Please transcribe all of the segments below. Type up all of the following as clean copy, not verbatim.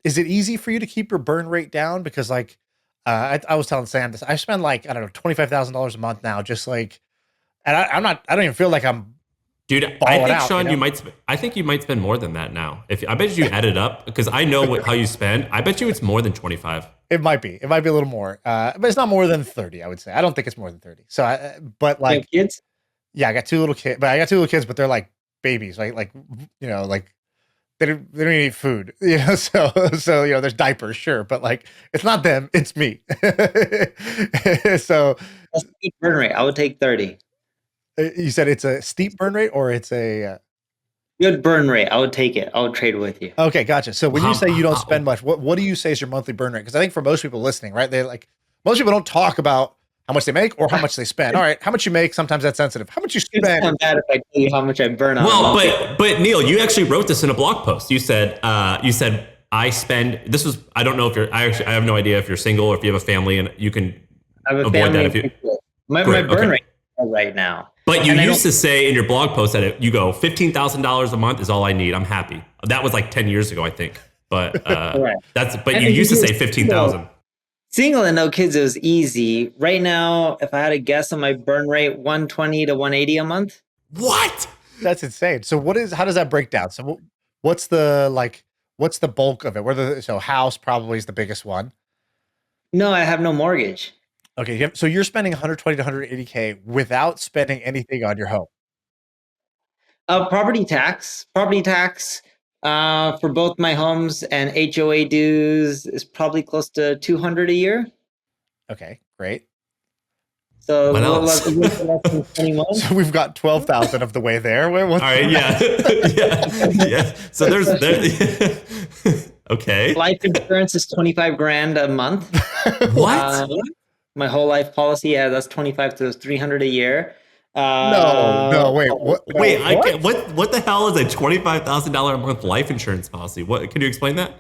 is it easy for you to keep your burn rate down? Because like, I was telling Sam this, I spend like, I don't know, $25,000 a month now, just like, and I don't even feel like I'm Dude, I balling think out, you Shaan, know? I think you might spend more than that now. If I bet you add it up because I know how you spend. I bet you it's more than 25. It might be a little more, but it's not more than 30, I would say. I don't think it's more than 30. So, but You have like, kids? yeah, I got two little kids, but they're like babies, right? Like, like they don't eat food, there's diapers, sure, but like it's not them, it's me. So That's a good burn rate. I would take 30. you said it's a steep burn rate or it's a Good burn rate. I would take it. I would trade with you. okay, gotcha. So when you How, say you don't spend how, much, what do you say is your monthly burn rate? Because I think for most people listening, right, they like most people don't talk about how much they make or how much they spend. All right, how much you make, sometimes that's sensitive. How much you It's spend? not bad if I tell you how much I burn on a well, monthly. but Neil, you actually wrote this in a blog post. You said I spend. This was I don't know if you're. I have no idea if you're single or if you have a family, and you can I have a avoid that family if and you. kids. My Great. burn Okay. rate right now. But you And I used don't to say in your blog post that you go $15,000 a month is all I need. I'm happy. That was like 10 years ago, I think. But correct. but you And used to if say you're 15,000. single and no kids, it was easy. Right now, if I had to guess on my burn rate, 120 to 180 a month. What? That's insane. So how does that break down? So what's the like what's the bulk of it? So house probably is the biggest one. No, I have no mortgage. Okay, so you're spending 120 to 180K without spending anything on your home. Property tax, for both my homes and HOA dues is probably close to 200 a year. Okay, great. So a What little else? less than 21. So we've got 12,000 of the way there. All right, yeah. Yeah. Yeah. So there's there okay. Life insurance is 25 grand a month. What? My whole life policy, yeah, that's 25 to 300 a year. No, wait, Wait, I what? can't, what the hell is a $25,000 a month life insurance policy? What can you explain that?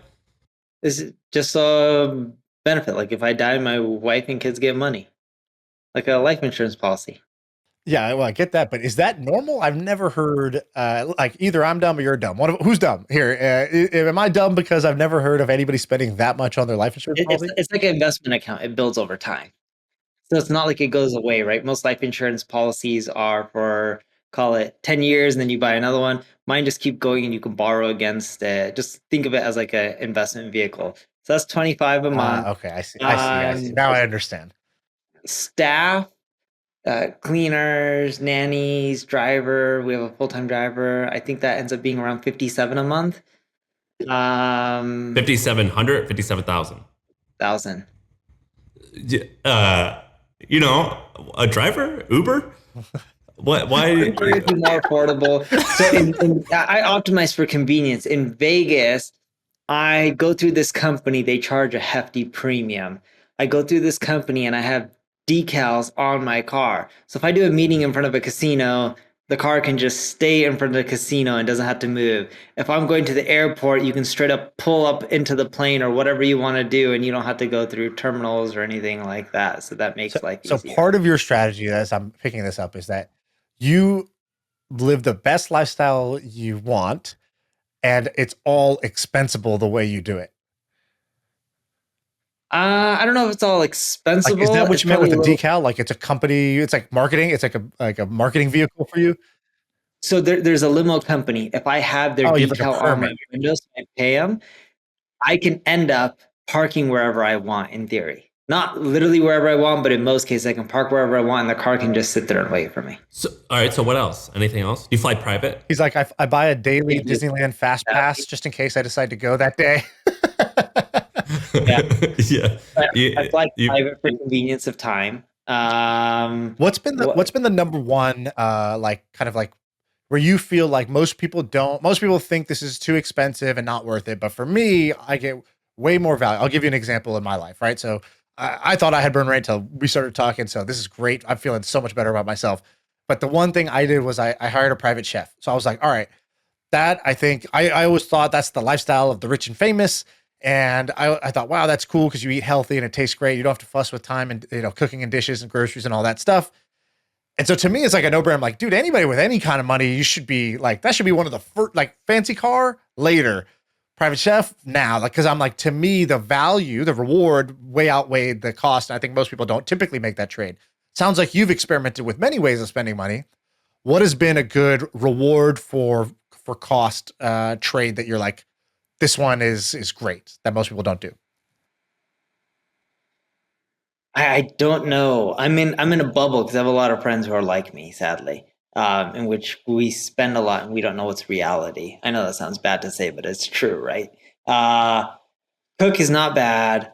This is just a benefit. Like if I die, my wife and kids get money, like a life insurance policy. Yeah, well, I get that, but is that normal? I've never heard like either I'm dumb or you're dumb. Who's dumb here? Am I dumb because I've never heard of anybody spending that much on their life insurance policy? It's like an investment account. It builds over time. So it's not like it goes away, right? Most life insurance policies are for, call it 10 years and then you buy another one. Mine just keep going and you can borrow against it. Just think of it as like an investment vehicle. So that's 25 a month. Okay, I see. Now I understand. Staff, cleaners, nannies, driver. We have a full-time driver. I think that ends up being around 57 a month. 5,700, 57,000. Thousand. You know, a driver, Uber. What? Why? It's more affordable. So I optimize for convenience. In Vegas, I go through this company, they charge a hefty premium. I go through this company and I have decals on my car. So if I do a meeting in front of a casino, the car can just stay in front of the casino and doesn't have to move. If I'm going to the airport, you can straight up pull up into the plane or whatever you want to do, and you don't have to go through terminals or anything like that. So that makes life So easier. part of your strategy, as I'm picking this up, is that you live the best lifestyle you want, and it's all expensible the way you do it. I don't know if it's all expensive. Like, is that what It's you meant with the probably decal? Like, it's a company. It's like marketing. It's like a marketing vehicle for you. so there's a limo company. If I have their Oh, you have like a decal on my permit. windows, I pay them. I can end up parking wherever I want in theory. Not literally wherever I want, but in most cases, I can park wherever I want, and the car can just sit there and wait for me. So, all right. So what else? Anything else? Do you fly private? He's like, I buy a daily Yeah. Disneyland fast pass just in case I decide to go that day. Yeah. Yeah. I fly You, private for convenience of time. What's been the number one like kind of like where you feel like most people think this is too expensive and not worth it, but for me, I get way more value. I'll give you an example in my life, right? So I thought I had burn rate until we started talking, so this is great. I'm feeling so much better about myself. But the one thing I did was I hired a private chef. So I was like, all right, that I think I always thought that's the lifestyle of the rich and famous. And I thought, wow, that's cool because you eat healthy and it tastes great. You don't have to fuss with time and cooking and dishes and groceries and all that stuff. And so to me, it's like a no-brainer. I'm like, dude, anybody with any kind of money, you should be like, that should be one of the first, like fancy car later. private chef now, like, because I'm like, to me, the value, the reward way outweighed the cost. And I think most people don't typically make that trade. Sounds like you've experimented with many ways of spending money. What has been a good reward for cost trade that you're like, this one is great that most people don't do? I don't know. I'm in a bubble because I have a lot of friends who are like me, sadly, in which we spend a lot and we don't know what's reality. I know that sounds bad to say, but it's true, right? Uh, Cook is not bad.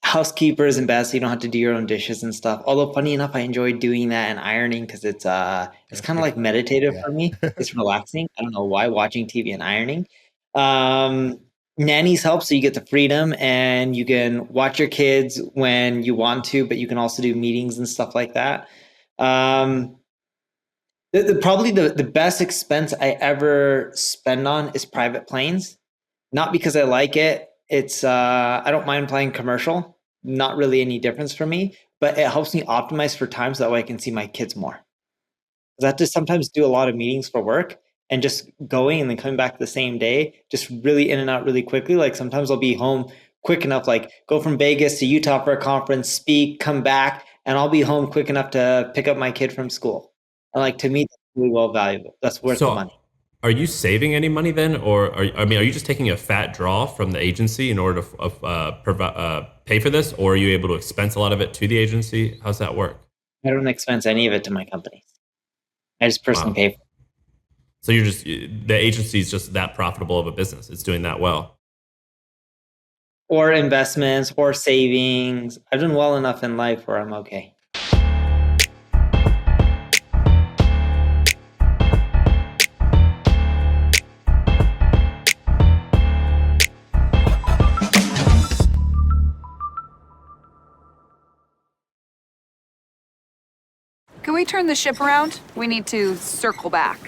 Housekeeper isn't bad, so you don't have to do your own dishes and stuff. Although funny enough, I enjoy doing that and ironing because it's kind of like meditative for me. Yeah. It's relaxing. I don't know why, watching TV and ironing. Um, Nannies help, so you get the freedom and you can watch your kids when you want to, but you can also do meetings and stuff like that. Um, Probably the best expense I ever spend on is private planes. Not because I like it. It's I don't mind playing commercial. Not really any difference for me, but it helps me optimize for time so that way I can see my kids more. 'Cause I have to sometimes do a lot of meetings for work and just going and then coming back the same day, just really in and out really quickly. Like sometimes I'll be home quick enough, like go from Vegas to Utah for a conference, speak, come back, and I'll be home quick enough to pick up my kid from school. And like to me, that's really well valuable. That's worth the So money. are you saving any money then, or are you just taking a fat draw from the agency in order to pay for this, or are you able to expense a lot of it to the agency? How's that work? I don't expense any of it to my company. I just personally Wow. pay for it. So you're just the agency is just that profitable of a business. It's doing that well. Or investments or savings. I've done well enough in life where I'm okay. Can we turn the ship around? We need to circle back.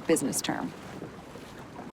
Business term.